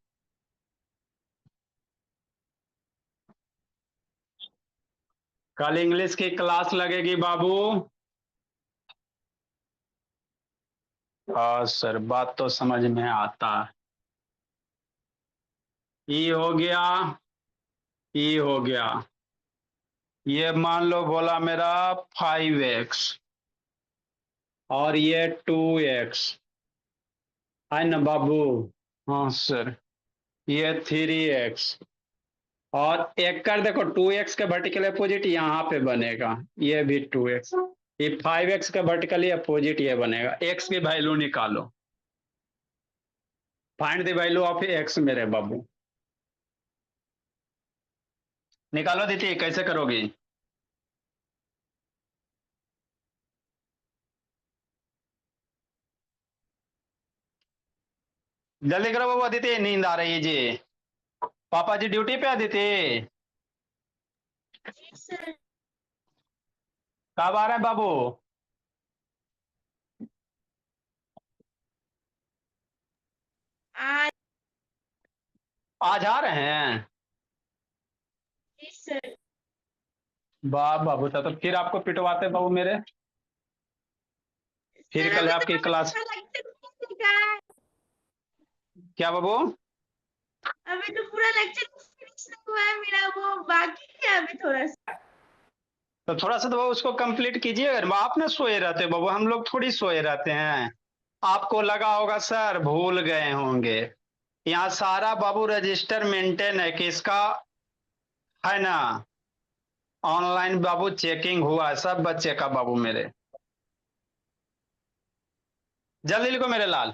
कल इंग्लिश की क्लास लगेगी बाबू। हाँ सर, बात तो समझ में आता है। ई हो गया, ई हो गया, ये मान लो बोला मेरा 5x और ये 2x, है ना बाबू। हाँ सर, ये 3x और एक कर देखो 2x के वर्टिकल अपोजिट यहाँ पे बनेगा, ये भी 2x, ये 5x का वर्टिकली अपोजिट ये बनेगा। x की वैल्यू निकालो, find the value of x मेरे बाबू। निकालो दीदी, कैसे करोगी। जल्दी करो बाबू, अदिति नींद आ रही है जी। पापा जी ड्यूटी पे अदिति? सर कब आ रहे हैं बाबू? आज आज आ रहे हैं? जी सर। वाह बाबू, तो फिर आपको पिटवाते बाबू मेरे। फिर सर कल अभी तो आपकी क्लास। पूरा लेक्चर नहीं लिखा है। क्या बाबू? अभी तो पूरा लेक्चर फिनिश नहीं हुआ है मेरा, वो बाकी है अभी थोड़ा सा। तो थोड़ा सा तो बाबू उसको कंप्लीट कीजिए। अगर आप ना सोए रहते बाबू, हम लोग थोड़ी सोए रहते हैं। आपको लगा होगा सर भूल गए होंगे। यहाँ सारा बाबू रजिस्टर मेंटेन है किसका, है ना? ऑनलाइन बाबू चेकिंग हुआ है सब बच्चे का बाबू मेरे। जल्दी लिखो मेरे लाल।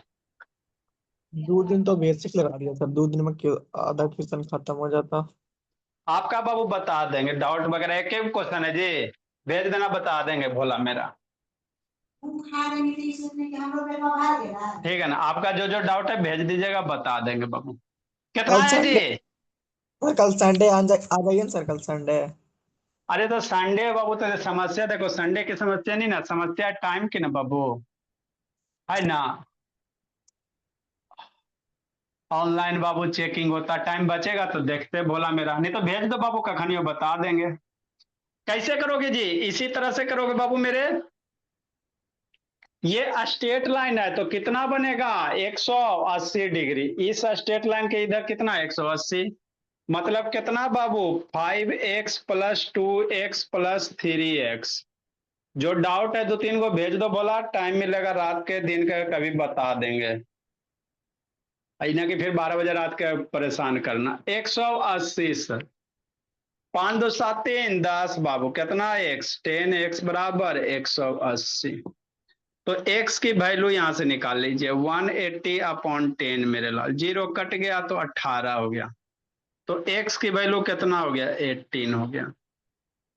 2 दिन तो बेसिक लगा दिया सर, 2 दिन में क्यों आधा क्वेश्चन खत्म हो जाता। आपका बाबू बता देंगे, डाउट वगैरह एक एक क्वेश्चन है जी, भेज देना बता देंगे भोला मेरा। ठीक है ना, आपका जो जो डाउट है भेज दीजिएगा, बता देंगे बाबू। कितना कल है जी? संडे, सर कल संडे आ जाइए ना सर, कल संडे है। अरे तो संडे बाबू, तो समस्या देखो, संडे की समस्या नहीं ना, समस्या टाइम की ना बाबू, है ना? ऑनलाइन बाबू चेकिंग होता, टाइम बचेगा तो देखते भोला मेरा, नहीं तो भेज दो बाबू, कखनियो बता देंगे। कैसे करोगे जी? इसी तरह से करोगे बाबू मेरे। ये स्ट्रेट लाइन है तो कितना बनेगा, 180 डिग्री। इस स्ट्रेट लाइन के इधर कितना, 180, मतलब कितना बाबू, 5x plus 2x plus 3x। जो डाउट है 2-3 को भेज दो, बोला टाइम मिलेगा रात के दिन के कभी बता देंगे, ना कि फिर 12 बजे रात के परेशान करना। 180 सर, 5 2 7 3 10 बाबू, कितना x, 10x बराबर 180। तो x की वैल्यू यहां से निकाल लीजिए, 180/10 मेरे लाल, जीरो कट गया तो 18 हो गया। तो x की वैल्यू कितना हो गया, 18 हो गया।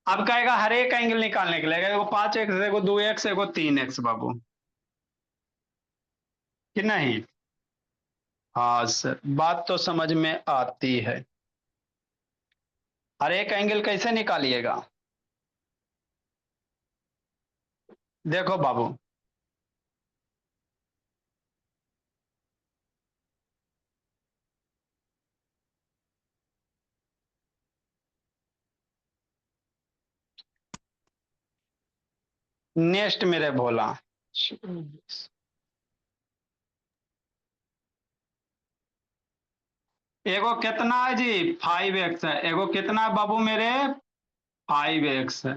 अब कहेगा हर एक एंगल निकालने के लिए, एगो 5x, एगो 2x, एगो 3x बाबू, कि नहीं? हाँ सर, बात तो समझ में आती है। हर एक एंगल कैसे निकालिएगा, देखो बाबू। नेक्स्ट मेरे भोला, एगो कितना है जी, 5x है। एगो कितना है बाबू मेरे, 5x है।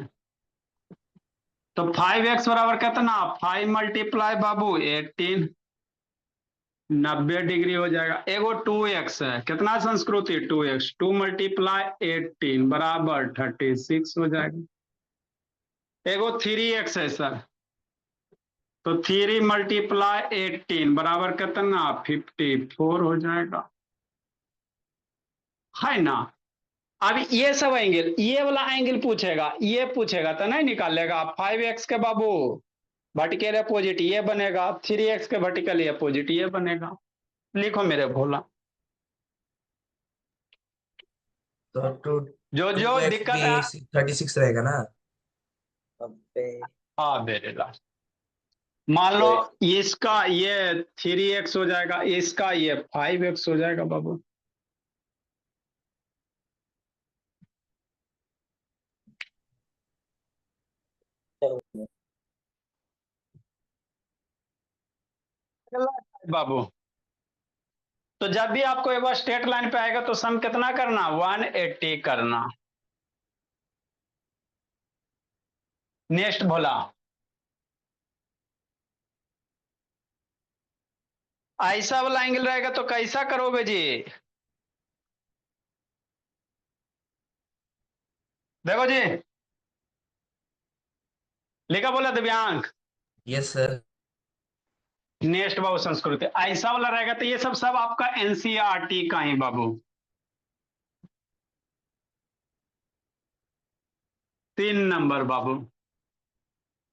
तो 5x बराबर कितना, 5 मल्टीप्लाई बाबू 18, 90 डिग्री हो जाएगा। एगो 2x है, कितना संस्कृति, 2x, 2 मल्टीप्लाई 18 बराबर 36 हो जाएगा। एगो 3x है सर, तो 3 मल्टीप्लाई 18 बराबर कितना, 54 हो जाएगा, है ना? अब ये सब एंगल, ये वाला एंगल पूछेगा, ये पूछेगा तो नहीं निकालेगा। 5x के बाबू वर्टिकल अपोजिट ये बनेगा, 3x के वर्टिकल अपोजिट ये बनेगा। लिखो मेरे भोला, तो टू जो टू जो एक्स दिक्कत भी है। 36 रहेगा ना? अबे, हाँ मेरे लाल, मान लो तो इसका ये 3x हो जाएगा, इसका ये 5x हो जाएगा बाबू। बाबू, तो जब भी आपको एक बार स्ट्रेट लाइन पे आएगा तो सम कितना करना, 180 करना। नेक्स्ट भोला, ऐसा वाला एंगल रहेगा तो कैसा करोगे जी, देखो जी, लिखा बोला दिव्यांग। Yes sir. नेक्स्ट बाबू संस्कृति, ऐसा वाला रहेगा तो ये सब सब आपका एनसीईआरटी का ही बाबू। 3 नंबर बाबू,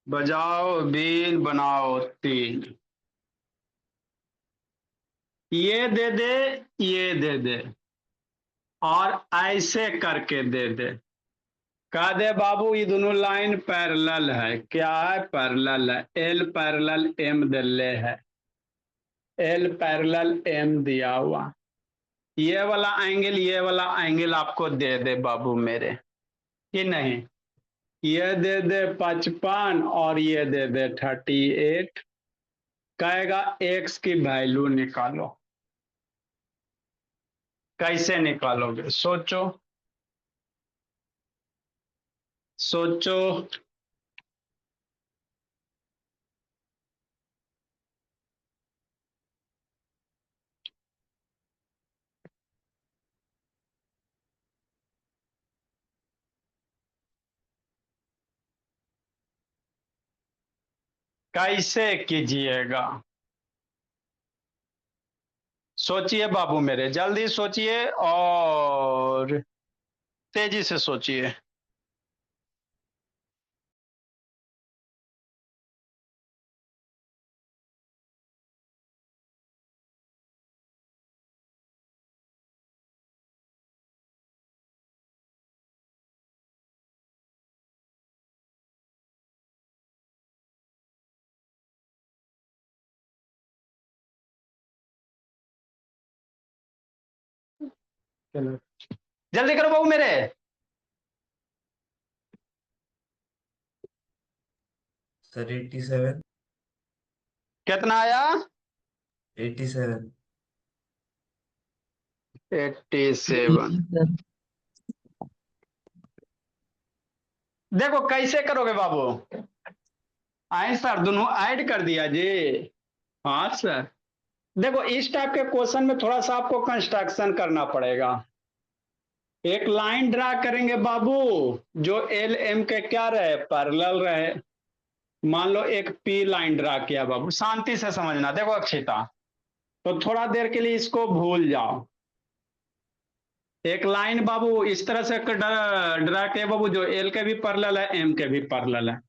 बजाओ बीन बनाओ 3। ये दे दे, ये दे दे, और ऐसे करके दे दे। कह दे बाबू ये दोनों लाइन पैरेलल है। क्या है? पैरेलल है। एल पैरेलल एम दिले है, एल पैरेलल एम दिया हुआ। ये वाला एंगल आपको दे दे बाबू मेरे, कि नहीं? ये दे दे 55 और ये दे दे 38। कहेगा एक्स की वैल्यू निकालो। कैसे निकालोगे? सोचो सोचो। कैसे कीजिएगा? सोचिए बाबू मेरे, जल्दी सोचिए और तेजी से सोचिए। चलो जल्दी करो बाबू मेरे। सर 87। कितना आया? 87। 87। देखो कैसे करोगे बाबू? आए सर, दोनों ऐड कर दिया जी। हाँ सर। देखो इस टाइप के क्वेश्चन में थोड़ा सा आपको कंस्ट्रक्शन करना पड़ेगा। एक लाइन ड्रा करेंगे बाबू, जो एल एम के क्या रहे? पैरेलल रहे। मान लो एक पी लाइन ड्रा किया बाबू, शांति से समझना। देखो अक्षिता, तो थोड़ा देर के लिए इसको भूल जाओ। एक लाइन बाबू इस तरह से ड्रा किया बाबू, जो एल के भी पैरेलल है, एम के भी पैरेलल है।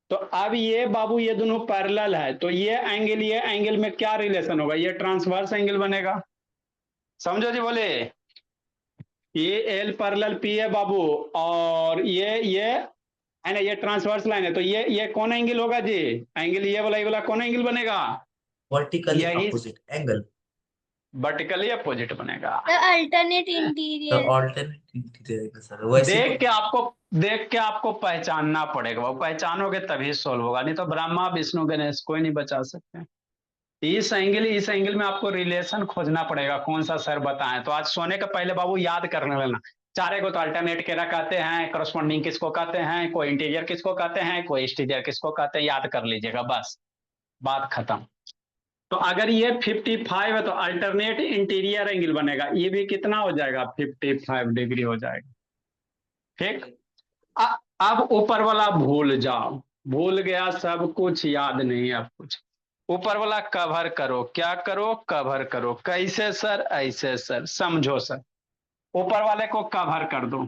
तो अब ये बाबू ये दोनों पैरेलल है, तो ये एंगल में क्या रिलेशन होगा? ये ट्रांसवर्स एंगल बनेगा। समझो जी, बोले ये एल पैरेलल पी है बाबू, और ये है ना, ये ट्रांसवर्स लाइन है, तो ये कौन एंगल होगा जी? एंगल ये वाला कौन एंगल बनेगा? वर्टिकली यही अपोजिट एंगल। वर्टिकली अपोजिट बनेगा। The alternate the interior. Alternate रहेगा सर, वैसे देख के आपको देख के आपको पहचानना पड़ेगा, वो पहचानोगे तभी सोल्व होगा, नहीं तो ब्रह्मा विष्णु गणेश कोई नहीं बचा सकते। इस एंगल में आपको रिलेशन खोजना पड़ेगा, कौन सा सर बताएं। तो आज सोने के पहले बाबू याद करने लेना। चारे को तो अल्टरनेट केरा कहते हैं, करस्पॉन्डिंग किसको कहते हैं, कोई इंटीरियर किसको कहते हैं, कोई एक्सटीरियर किसको कहते हैं, याद कर लीजिएगा, बस बात खत्म। तो अगर ये 55 है तो अल्टरनेट इंटीरियर एंगल बनेगा, ये भी कितना हो जाएगा? 55 डिग्री हो जाएगा। ठीक। अब ऊपर वाला भूल जाओ, भूल गया सब कुछ, याद नहीं अब कुछ। ऊपर वाला कवर करो। क्या करो? कवर करो। कैसे सर? ऐसे सर, समझो सर। ऊपर वाले को कवर कर दो।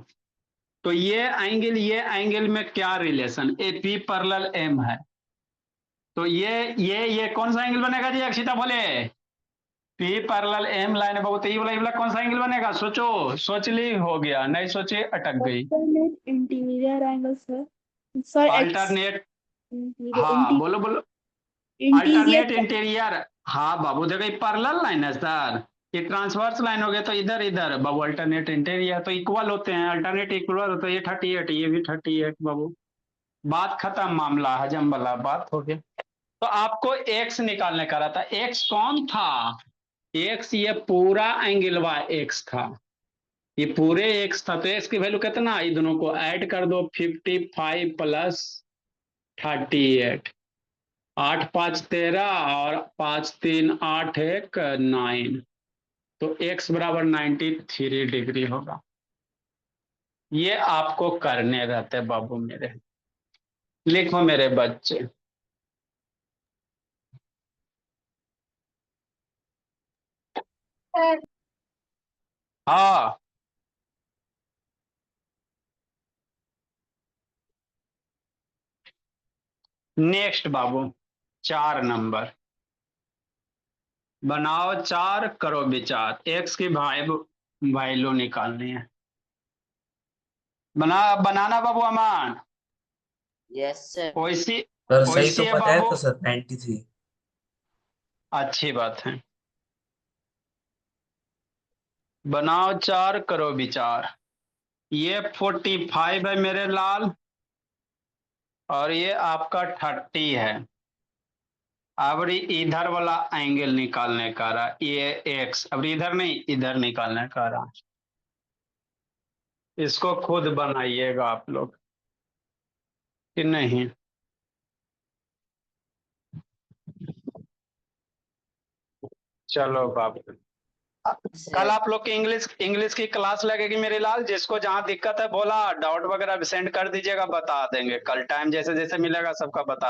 तो ये एंगल में क्या relation? A P parallel M है, तो ये कौन सा एंगल बनेगा जी? अक्षिता बोले पी पैरेलल एम लाइन है बाबू, तो ये वाला कौन सा एंगल बनेगा? सोचो, सोच ली, हो गया, नहीं सोचे अटक गई। Alternate interior angle, sir. Sir, X alternate, हाँ बोलो बोलो। interior. अल्टरनेट इंटीरियर, हाँ बाबू देखो ये पैरेलल लाइन है सर, ये ट्रांसवर्स लाइन हो गया, तो इधर इधर बाबू अल्टरनेट इंटीरियर तो इक्वल होते हैं, अल्टरनेट इक्वल होता है। ये 38, ये भी 38 बाबू। बात खत्म, मामला हजम वाला बात हो गया। तो आपको एक्स निकालने का रहा था। एक्स कौन था? एक्स ये पूरा एंगल वाई एक्स था, ये पूरे एक्स था। तो एक्स की वैल्यू कितना? ये दोनों को ऐड कर दो, 55 प्लस 38। 8 5 13 और 5 3 8 1 9, तो x बराबर 93 डिग्री होगा। ये आपको करने रहते बाबू मेरे। लिखो मेरे बच्चे। हाँ, नेक्स्ट बाबू 4 नंबर। बनाओ 4, करो विचार। एक्स की वैल्यू निकालनी है। बनाना बाबू अमान। Yes sir. वैसी सर सही वैसी तो है बताया बाबू, था सर 93। अच्छी बात है। बनाओ 4, करो विचार। ये 45 है मेरे लाल, और ये आपका 30 है। अब इधर वाला एंगल निकालने का रहा, ये एक्स, अब इधर नहीं, इधर निकालने का रहा। इसको खुद बनाइएगा आप लोग कि नहीं। चलो बाबू, कल आप लोग की इंग्लिश की क्लास लगेगी मेरे लाल। जिसको जहां दिक्कत है बोला, डाउट वगैरह सेंड कर दीजिएगा, बता देंगे। कल टाइम जैसे जैसे मिलेगा सबका बता